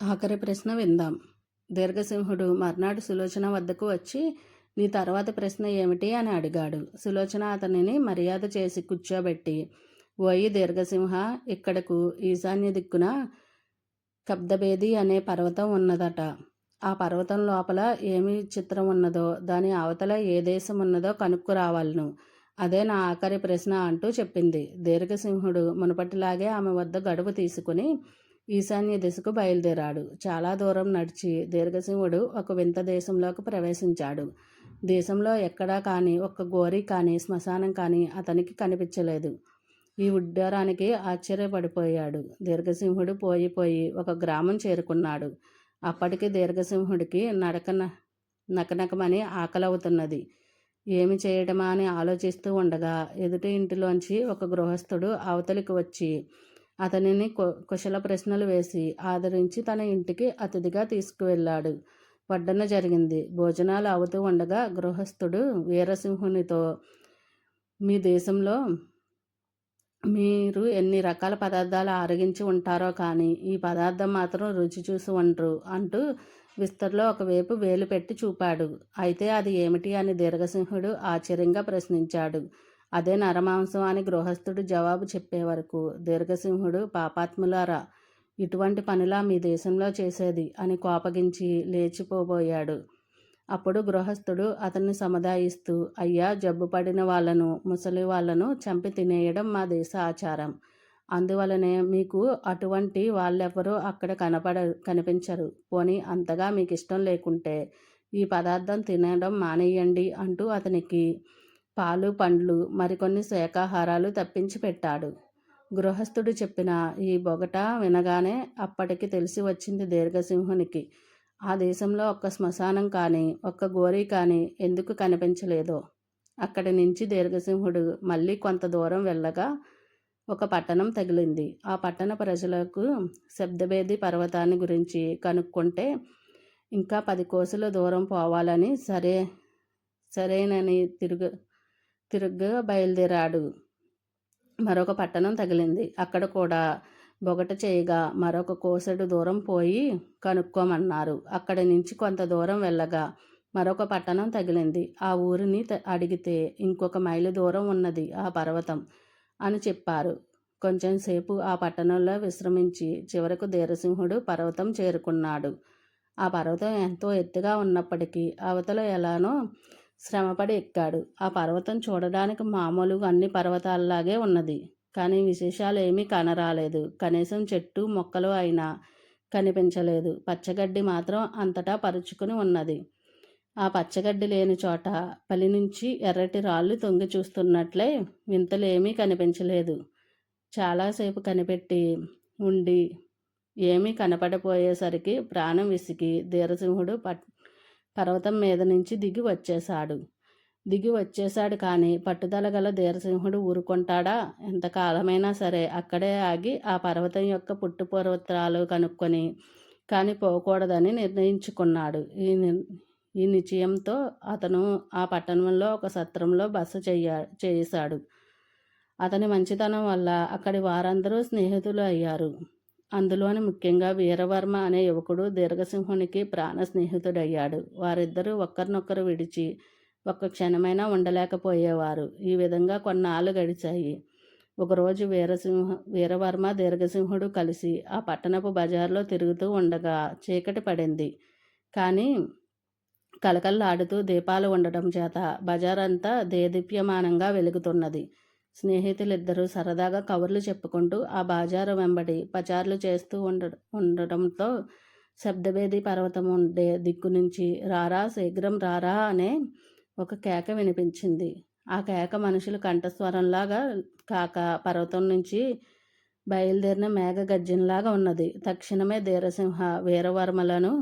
ఆఖరి ప్రశ్న విందాం. దీర్ఘసింహుడు మర్నాడు సులోచన వద్దకు వచ్చి, నీ తర్వాత ప్రశ్న ఏమిటి అని అడిగాడు. సులోచన అతనిని మర్యాద చేసి కూర్చోబెట్టి, ఓయి దీర్ఘసింహ, ఇక్కడకు ఈశాన్య దిక్కున కబ్దబేది అనే పర్వతం ఉన్నదట. ఆ పర్వతం లోపల ఏమి చిత్రం ఉన్నదో, దాని అవతల ఏ దేశం ఉన్నదో కనుక్కురావాలను. అదే నా ఆఖరి ప్రశ్న అంటూ చెప్పింది. దీర్ఘసింహుడు మునుపటిలాగే ఆమె వద్ద గడువు తీసుకుని ఈశాన్య దిశకు బయలుదేరాడు. చాలా దూరం నడిచి దీర్ఘసింహుడు ఒక వింత దేశంలోకి ప్రవేశించాడు. దేశంలో ఎక్కడా కానీ ఒక్క గోరి కానీ శ్మశానం కానీ అతనికి కనిపించలేదు. ఈ ఉడ్డారానికి ఆశ్చర్యపడిపోయాడు. దీర్ఘసింహుడు పోయి ఒక గ్రామం చేరుకున్నాడు. అప్పటికి దీర్ఘసింహుడికి నకనకమని ఆకలవుతున్నది. ఏమి చేయటమా అని ఆలోచిస్తూ ఉండగా ఎదుటి ఇంటిలోంచి ఒక గృహస్థుడు అవతలికి వచ్చి అతనిని కుశల ప్రశ్నలు వేసి ఆదరించి తన ఇంటికి అతిథిగా తీసుకువెళ్ళాడు. వడ్డన జరిగింది. భోజనాలు అవుతూ ఉండగా గృహస్థుడు వీరసింహునితో, మీ దేశంలో మీరు ఎన్ని రకాల పదార్థాలు ఆరగించి ఉంటారో కానీ ఈ పదార్థం మాత్రం రుచి చూసి ఉండరు అంటూ విస్తరలో ఒకవైపు వేలు పెట్టి చూపాడు. అయితే అది ఏమిటి అని దీర్ఘసింహుడు ఆశ్చర్యంగా ప్రశ్నించాడు. అదే నరమాంసం అని గృహస్థుడు జవాబు చెప్పే వరకు దీర్ఘసింహుడు, పాపాత్ములారా, ఇటువంటి పనులా మీ దేశంలో చేసేది అని కోపగించి లేచిపోబోయాడు. అప్పుడు గృహస్థుడు అతన్ని సముదాయిస్తూ, అయ్యా, జబ్బు పడిన వాళ్లను, ముసలి వాళ్లను చంపి తినేయడం మా దేశ ఆచారం. అందువలనే మీకు అటువంటి వాళ్ళెవరూ అక్కడ కనిపించరు. పోనీ అంతగా మీకు ఇష్టం లేకుంటే ఈ పదార్థం తినడం మానేయండి అంటూ అతనికి పాలు, పండ్లు, మరికొన్ని శాకాహారాలు తప్పించి పెట్టాడు. గృహస్థుడు చెప్పిన ఈ బొగట వినగానే అప్పటికి తెలిసి వచ్చింది దీర్ఘసింహునికి. ఆ దేశంలో ఒక్క శ్మశానం కానీ ఒక్క గోరీ కానీ ఎందుకు కనిపించలేదో. అక్కడి నుంచి దీర్ఘసింహుడు మళ్ళీ కొంత దూరం వెళ్ళగా ఒక పట్టణం తగిలింది. ఆ పట్టణ ప్రజలకు శబ్దభేది పర్వతాన్ని గురించి కనుక్కుంటే ఇంకా 10 కోసుల దూరం పోవాలని సరేనని తిరుగ్గా బయలుదేరాడు. మరొక పట్టణం తగిలింది. అక్కడ కూడా బొగట చేయగా మరొక కోసెడు దూరం పోయి కనుక్కోమన్నారు. అక్కడి నుంచి కొంత దూరం వెళ్ళగా మరొక పట్టణం తగిలింది. ఆ ఊరిని అడిగితే ఇంకొక మైలు దూరం ఉన్నది ఆ పర్వతం అని చెప్పారు. కొంచెంసేపు ఆ పట్టణంలో విశ్రమించి చివరకు దీర్ఘసింహుడు పర్వతం చేరుకున్నాడు. ఆ పర్వతం ఎంతో ఎత్తుగా ఉన్నప్పటికీ అవతల ఎలానో శ్రమపడి ఎక్కాడు. ఆ పర్వతం చూడడానికి మామూలుగా అన్ని పర్వతాల్లాగే ఉన్నది. కానీ విశేషాలు ఏమీ కనరాలేదు. కనీసం చెట్టు మొక్కలు అయినా కనిపించలేదు. పచ్చగడ్డి మాత్రం అంతటా పరుచుకుని ఉన్నది. ఆ పచ్చగడ్డి లేని చోట పలి నుంచి ఎర్రటి రాళ్ళు తొంగి చూస్తున్నట్లే వింతలేమీ కనిపించలేదు. చాలాసేపు కనిపెట్టి ఉండి ఏమీ కనపడపోయేసరికి ప్రాణం విసిగి దీర్ఘసింహుడు పర్వతం మీద నుంచి దిగి వచ్చేశాడు కానీ పట్టుదల గల దీర్ఘసింహుడు ఊరుకుంటాడా? ఎంతకాలమైనా సరే అక్కడే ఆగి ఆ పర్వతం యొక్క పుట్టుపూర్వోత్తరాలు కనుక్కొని కానీ పోకూడదని నిర్ణయించుకున్నాడు. ఈ నిశ్చయంతో అతను ఆ పట్టణంలో ఒక సత్రంలో బస చేశాడు. అతని మంచితనం వల్ల అక్కడి వారందరూ స్నేహితులు అయ్యారు. అందులోని ముఖ్యంగా వీరవర్మ అనే యువకుడు దీర్ఘసింహునికి ప్రాణ స్నేహితుడయ్యాడు. వారిద్దరూ ఒకరినొకరు విడిచి ఒక్క క్షణమైనా ఉండలేకపోయేవారు. ఈ విధంగా కొన్నాళ్ళు గడిచాయి. ఒకరోజు వీరవర్మ దీర్ఘసింహుడు కలిసి ఆ పట్టణపు బజార్లో తిరుగుతూ ఉండగా చీకటి పడింది. కానీ కలకల్లాడుతూ దీపాలు ఉండటం చేత బజారంతా దేదీప్యమానంగా వెలుగుతున్నది. స్నేహితులిద్దరూ సరదాగా కబుర్లు చెప్పుకుంటూ ఆ బాజారు వెంబడి పచార్లు చేస్తూ ఉండటంతో శబ్దభేది పర్వతం ఉండే దిక్కు నుంచి రారా, శీఘ్రం రారా అనే ఒక కేక వినిపించింది. ఆ కేక మనుషుల కంఠస్వరంలాగా కాక పర్వతం నుంచి బయలుదేరిన మేఘ గర్జనలాగా ఉన్నది. తక్షణమే దీర్ఘసింహ వీరవర్మలను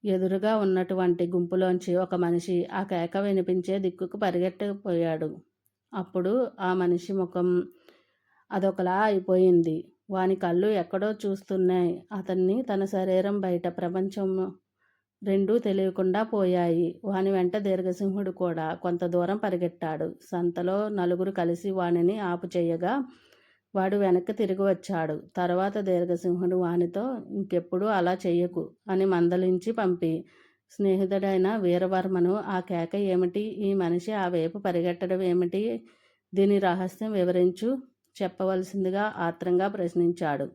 ఎదురుగా ఉన్నటువంటి గుంపులోంచి ఒక మనిషి ఆ కేక వినిపించే దిక్కుకు పరిగెట్టపోయాడు. అప్పుడు ఆ మనిషి ముఖం అదొకలా అయిపోయింది. వాని కళ్ళు ఎక్కడో చూస్తున్నాయి. అతన్ని తన శరీరం బయట ప్రపంచం రెండూ తెలియకుండా పోయాయి. వాని వెంట దీర్ఘసింహుడు కూడా కొంత దూరం పరిగెట్టాడు. సంతలో నలుగురు కలిసి వానిని ఆపు చేయగా వాడు వెనక్కి తిరిగి వచ్చాడు. తర్వాత దీర్ఘసింహుడు వానితో ఇంకెప్పుడు అలా చెయ్యకు అని మందలించి పంపి స్నేహితుడైన వీరవర్మను ఆ కేక ఏమిటి, ఈ మనిషి ఆ వైపు పరిగెట్టడం ఏమిటి, దీని రహస్యం వివరించు చెప్పవలసిందిగా ఆత్రంగా ప్రశ్నించాడు.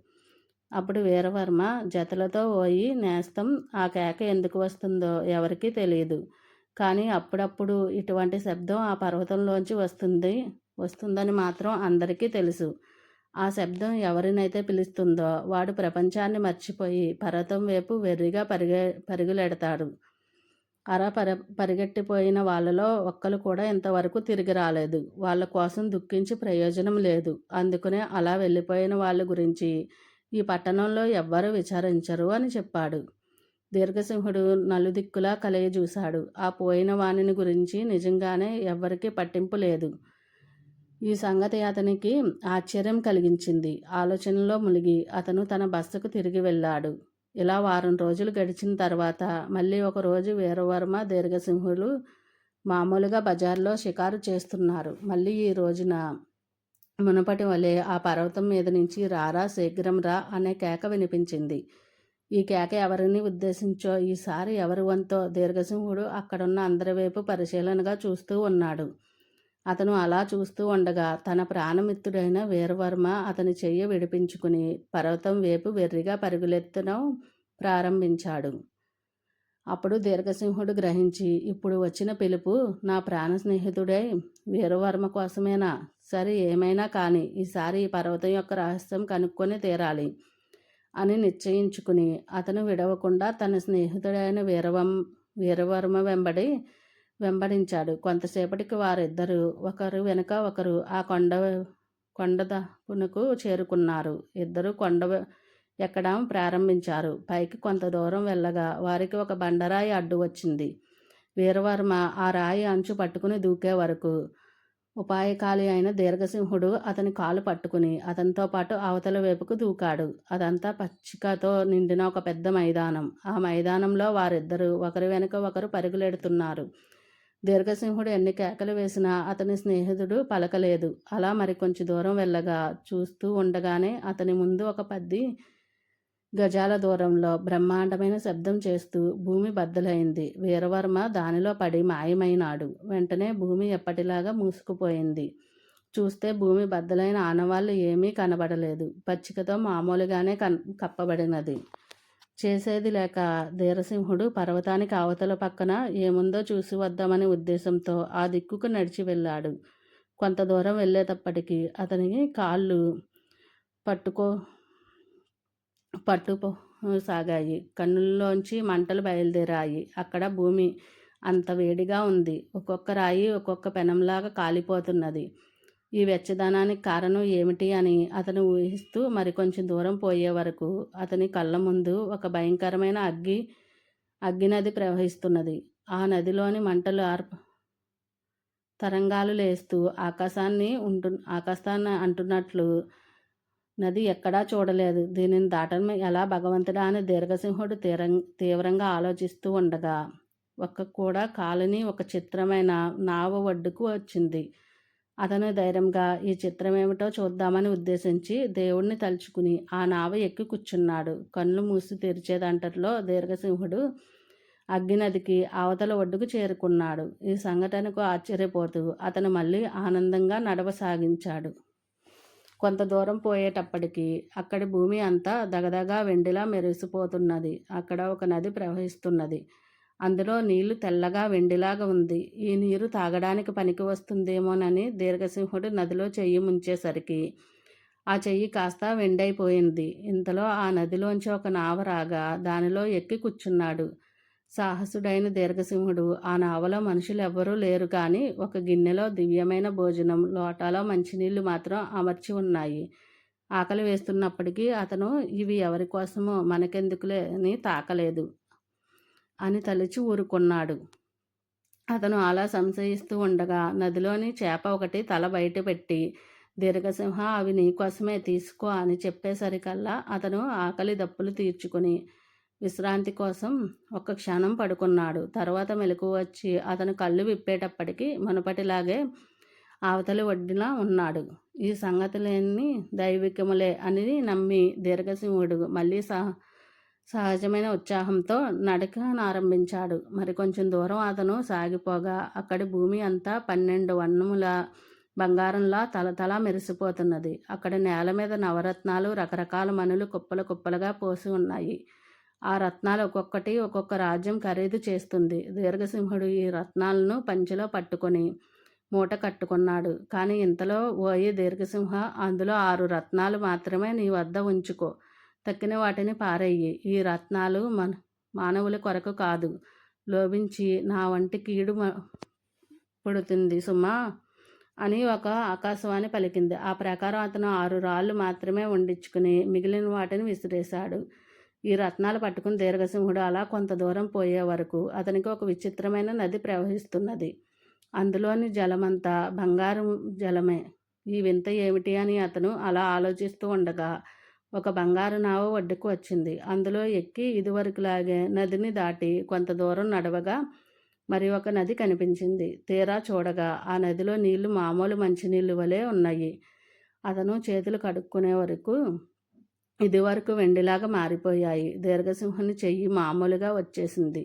అప్పుడు వీరవర్మ జతలతో పోయి నేస్తం, ఆ కేక ఎందుకు వస్తుందో ఎవరికీ తెలియదు. కానీ అప్పుడప్పుడు ఇటువంటి శబ్దం ఆ పర్వతంలోంచి వస్తుందని మాత్రం అందరికీ తెలుసు. ఆ శబ్దం ఎవరినైతే పిలుస్తుందో వాడు ప్రపంచాన్ని మర్చిపోయి పర్వతం వైపు వెర్రిగా పరుగులెడతాడు. పరిగెట్టిపోయిన వాళ్ళలో ఒక్కరు కూడా ఇంతవరకు తిరిగి రాలేదు. వాళ్ళ కోసం దుఃఖించి ప్రయోజనం లేదు. అందుకనే అలా వెళ్ళిపోయిన వాళ్ళ గురించి ఈ పట్టణంలో ఎవ్వరూ విచారించరు అని చెప్పాడు. దీర్ఘసింహుడు నలుదిక్కులా చూశాడు. ఆ పోయిన వాణిని గురించి నిజంగానే ఎవ్వరికీ పట్టింపు లేదు. ఈ సంగతి అతనికి ఆశ్చర్యం కలిగించింది. ఆలోచనలో మునిగి అతను తన బస్సుకు తిరిగి వెళ్ళాడు. ఇలా వారం రోజులు గడిచిన తర్వాత మళ్ళీ ఒకరోజు వీరవర్మ దీర్ఘసింహులు మామూలుగా బజార్లో షికారు చేస్తున్నారు. మళ్ళీ ఈ రోజున మునపటి వలె ఆ పర్వతం మీద నుంచి రారా శీఘ్రం రా అనే కేక వినిపించింది. ఈ కేక ఎవరిని ఉద్దేశించో ఈసారి ఎవరి వంతో దీర్ఘసింహుడు అక్కడున్న అందరి వైపు పరిశీలనగా చూస్తూ ఉన్నాడు. అతను అలా చూస్తూ ఉండగా తన ప్రాణమిత్రుడైన వీరవర్మ అతని చెయ్యి విడిపించుకుని పర్వతం వైపు వెర్రిగా పరుగులెత్తడం ప్రారంభించాడు. అప్పుడు దీర్ఘసింహుడు గ్రహించి, ఇప్పుడు వచ్చిన పిలుపు నా ప్రాణ స్నేహితుడై వీరవర్మ కోసమేనా? సరే, ఏమైనా కానీ ఈసారి ఈ పర్వతం యొక్క రహస్యం కనుక్కొని తీరాలి అని నిశ్చయించుకుని అతను విడవకుండా తన స్నేహితుడైన వీరవర్మ వెంబడించాడు. కొంతసేపటికి వారిద్దరూ ఒకరు వెనుక ఒకరు ఆ కొండదపునకు చేరుకున్నారు. ఇద్దరు కొండ ఎక్కడం ప్రారంభించారు. పైకి కొంత దూరం వెళ్ళగా వారికి ఒక బండరాయి అడ్డు వచ్చింది. వీరవర్మ ఆ రాయి అంచు పట్టుకుని దూకే వరకు ఉపాయకాలి అయిన దీర్ఘసింహుడు అతని కాలు పట్టుకుని అతనితో పాటు అవతల వైపుకు దూకాడు. అదంతా పచ్చికతో నిండిన ఒక పెద్ద మైదానం. ఆ మైదానంలో వారిద్దరూ ఒకరి వెనుక ఒకరు పరుగులెడుతున్నారు. దీర్ఘసింహుడు ఎన్ని కేకలు వేసినా అతని స్నేహితుడు పలకలేదు. అలా మరికొంచెం దూరం వెళ్ళగా చూస్తూ ఉండగానే అతని ముందు ఒక 10 గజాల దూరంలో బ్రహ్మాండమైన శబ్దం చేస్తూ భూమి బద్దలైంది. వీరవర్మ దానిలో పడి మాయమైనాడు. వెంటనే భూమి ఎప్పటిలాగా మూసుకుపోయింది. చూస్తే భూమి బద్దలైన ఆనవాళ్ళు ఏమీ కనబడలేదు. పచ్చికతో మామూలుగానే కప్పబడినది. చేసేది లేక దీర్ఘసింహుడు పర్వతానికి అవతల పక్కన ఏముందో చూసి వద్దామనే ఉద్దేశంతో ఆ దిక్కుకు నడిచి వెళ్ళాడు. కొంత దూరం వెళ్ళేటప్పటికీ అతనికి కాళ్ళు పట్టుసాగాయి. కన్నుల్లోంచి మంటలు బయలుదేరాయి. అక్కడ భూమి అంత వేడిగా ఉంది. ఒక్కొక్క రాయి ఒక్కొక్క పెనంలాగా కాలిపోతున్నది. ఈ వెచ్చదనానికి కారణం ఏమిటి అని అతను ఊహిస్తూ మరికొంచెం దూరం పోయే వరకు అతని కళ్ళ ముందు ఒక భయంకరమైన అగ్గినది ప్రవహిస్తున్నది. ఆ నదిలోని మంటలు తరంగాలు లేస్తూ ఆకాశాన్ని అంటున్నట్లు నది ఎక్కడా చూడలేదు. దీనిని దాటడం ఎలా భగవంతుడా అని దీర్ఘసింహుడు తీవ్రంగా ఆలోచిస్తూ ఉండగా కూడా కాలనీ ఒక చిత్రమైన నావ ఒడ్డుకు వచ్చింది. అతను ధైర్యంగా ఈ చిత్రమేమిటో చూద్దామని ఉద్దేశించి దేవుణ్ణి తలుచుకుని ఆ నావ ఎక్కి కూర్చున్నాడు. కళ్ళు మూసి తెరిచేదంటట్లో దీర్ఘసింహుడు అగ్గినదికి అవతల ఒడ్డుకు చేరుకున్నాడు. ఈ సంఘటనకు ఆశ్చర్యపోతూ అతను మళ్ళీ ఆనందంగా నడవసాగించాడు. కొంత దూరం పోయేటప్పటికి అక్కడి భూమి అంతా దగదగా వెండిలా మెరిసిపోతున్నది. అక్కడ ఒక నది ప్రవహిస్తున్నది. అందులో నీళ్లు తెల్లగా వెండిలాగా ఉంది. ఈ నీరు తాగడానికి పనికి వస్తుందేమోనని దీర్ఘసింహుడు నదిలో చెయ్యి ముంచేసరికి ఆ చెయ్యి కాస్త వెండైపోయింది. ఇంతలో ఆ నదిలోంచి ఒక నావ రాగా దానిలో ఎక్కి కూర్చున్నాడు. సాహసుడైన దీర్ఘసింహుడు ఆ నావలో మనుషులెవ్వరూ లేరు. కానీ ఒక గిన్నెలో దివ్యమైన భోజనం, లోటాలో మంచినీళ్లు మాత్రం అమర్చి ఉన్నాయి. ఆకలి వేస్తున్నప్పటికీ అతను ఇవి ఎవరి కోసమో మనకెందుకులే అని తాకలేదు అని తలిచి ఊరుకున్నాడు. అతను అలా సంశయిస్తూ ఉండగా నదిలోని చేప ఒకటి తల బయట పెట్టి దీర్ఘసింహ, అవి నీకోసమే, తీసుకో అని చెప్పేసరికల్లా అతను ఆకలి దప్పులు తీర్చుకుని విశ్రాంతి కోసం ఒక్క క్షణం పడుకున్నాడు. తర్వాత మెలకువ వచ్చి అతను కళ్ళు విప్పేటప్పటికీ మునుపటిలాగే అవతలి ఒడ్డున ఉన్నాడు. ఈ సంగతులన్నీ దైవికములే అని నమ్మి దీర్ఘసింహుడు మళ్ళీ సహజమైన ఉత్సాహంతో నడకనారంభించాడు. మరికొంచెం దూరం అతను సాగిపోగా అక్కడి భూమి అంతా 12 వర్ణముల బంగారంలా తలతల మెరిసిపోతున్నది. అక్కడ నేల మీద నవరత్నాలు, రకరకాల మణులు కుప్పలు కుప్పలుగా పోసి ఉన్నాయి. ఆ రత్నాలు ఒక్కొక్కటి ఒక్కొక్క రాజ్యం ఖరీదు చేస్తుంది. దీర్ఘసింహుడు ఈ రత్నాలను పంచెలో పట్టుకొని మూట కట్టుకున్నాడు. కానీ ఇంతలో ఓయి దీర్ఘసింహ, అందులో 6 రత్నాలు మాత్రమే నీ వద్ద ఉంచుకో, తక్కిన వాటిని పారెయ్యి. ఈ రత్నాలు మానవుల కొరకు కాదు, లోభించి నా వంటి కీడు పుడుతుంది సుమా అని ఒక ఆకాశవాణి పలికింది. ఆ ప్రకారం అతను 6 రాళ్ళు మాత్రమే వండించుకుని మిగిలిన వాటిని విసిరేశాడు. ఈ రత్నాలు పట్టుకుని దీర్ఘసింహుడు అలా కొంత దూరం పోయే వరకు అతనికి ఒక విచిత్రమైన నది ప్రవహిస్తున్నది. అందులోని జలమంతా బంగారం జలమే. ఈ వింత ఏమిటి అని అతను అలా ఆలోచిస్తూ ఉండగా ఒక బంగారు నావ ఒడ్డుకు వచ్చింది. అందులో ఎక్కి ఇదివరకులాగే నదిని దాటి కొంత దూరం నడవగా మరి ఒక నది కనిపించింది. తీరా చూడగా ఆ నదిలో నీళ్లు మామూలు మంచినీళ్ళు వలె ఉన్నాయి. అతను చేతులు కడుక్కునే వరకు ఇదివరకు వెండిలాగా మారిపోయాయి. దీర్ఘసింహుని చెయ్యి మామూలుగా వచ్చేసింది,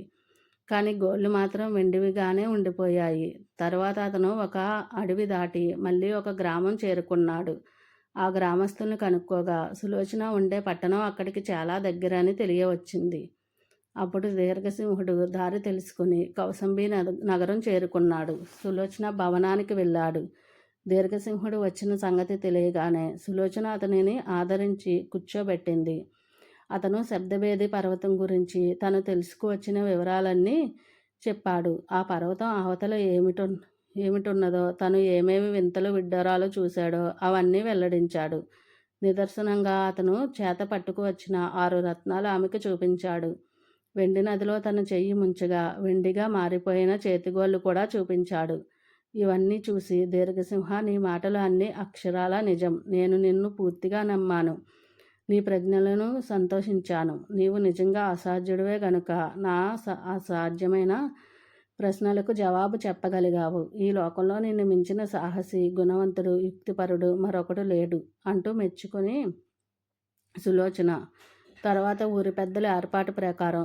కానీ గోళ్ళు మాత్రం వెండివిగానే ఉండిపోయాయి. తర్వాత అతను ఒక అడవి దాటి మళ్ళీ ఒక గ్రామం చేరుకున్నాడు. ఆ గ్రామస్తుల్ని కనుక్కోగా సులోచన ఉండే పట్టణం అక్కడికి చాలా దగ్గర అని తెలియవచ్చింది. అప్పుడు దీర్ఘసింహుడు దారి తెలుసుకుని కౌసంబి నగరం చేరుకున్నాడు. సులోచన భవనానికి వెళ్ళాడు. దీర్ఘసింహుడు వచ్చిన సంగతి తెలియగానే సులోచన అతనిని ఆదరించి కూర్చోబెట్టింది. అతను శబ్దభేది పర్వతం గురించి తను తెలుసుకువచ్చిన వివరాలన్నీ చెప్పాడు. ఆ పర్వతం అవతల ఏమిటున్నదో, తను ఏమేమి వింతలు విడ్డూరాలు చూశాడో అవన్నీ వెల్లడించాడు. నిదర్శనంగా అతను చేత పట్టుకు వచ్చిన 6 రత్నాలు ఆమెకు చూపించాడు. వెండి నదిలో తన చెయ్యి ముంచగా వెండిగా మారిపోయిన చేతిగోళ్ళు కూడా చూపించాడు. ఇవన్నీ చూసి దీర్ఘసింహ, నీ మాటలు అన్నీ అక్షరాలా నిజం. నేను నిన్ను పూర్తిగా నమ్మాను. నీ ప్రజ్ఞలను సంతోషించాను. నీవు నిజంగా అసాధ్యుడివే గనుక నా అసాధ్యమైన ప్రశ్నలకు జవాబు చెప్పగలిగావు. ఈ లోకంలో నిన్ను మించిన సాహసి, గుణవంతుడు, యుక్తిపరుడు మరొకడు లేడు అంటూ మెచ్చుకొని సులోచన తర్వాత ఊరి పెద్దల ఏర్పాటు ప్రకారం